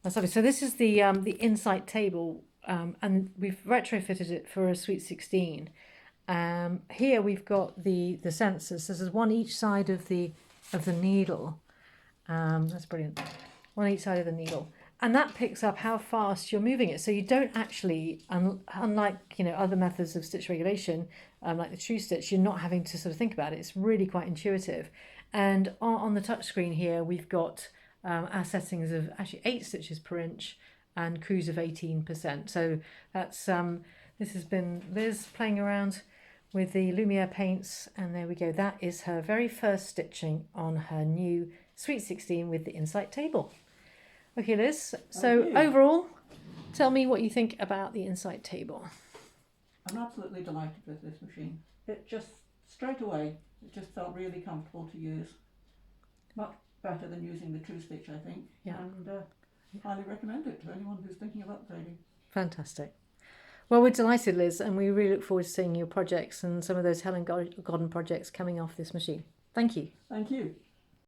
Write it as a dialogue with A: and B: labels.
A: That's lovely. So this is the InSight table, and we've retrofitted it for a Sweet 16. Here we've got the sensors. So there's one each side of the needle. That's brilliant. One each side of the needle, and that picks up how fast you're moving it. So you don't actually, unlike other methods of stitch regulation, like the true stitch, you're not having to sort of think about it. It's really quite intuitive. And on the touch screen here, we've got our settings of actually 8 stitches per inch and cruise of 18%. So that's this has been Liz playing around with the Lumiere paints, and there we go. That is her very first stitching on her new Sweet 16 with the InSight table. Okay, Liz, so overall, tell me what you think about the InSight table.
B: I'm absolutely delighted with this machine. It just, straight away, it just felt really comfortable to use. Much better than using the True Stitch, I think.
A: Yeah.
B: And highly recommend it to anyone who's thinking of upgrading.
A: Fantastic. Well, we're delighted, Liz, and we really look forward to seeing your projects and some of those Helen Garden projects coming off this machine. Thank you.
B: Thank you.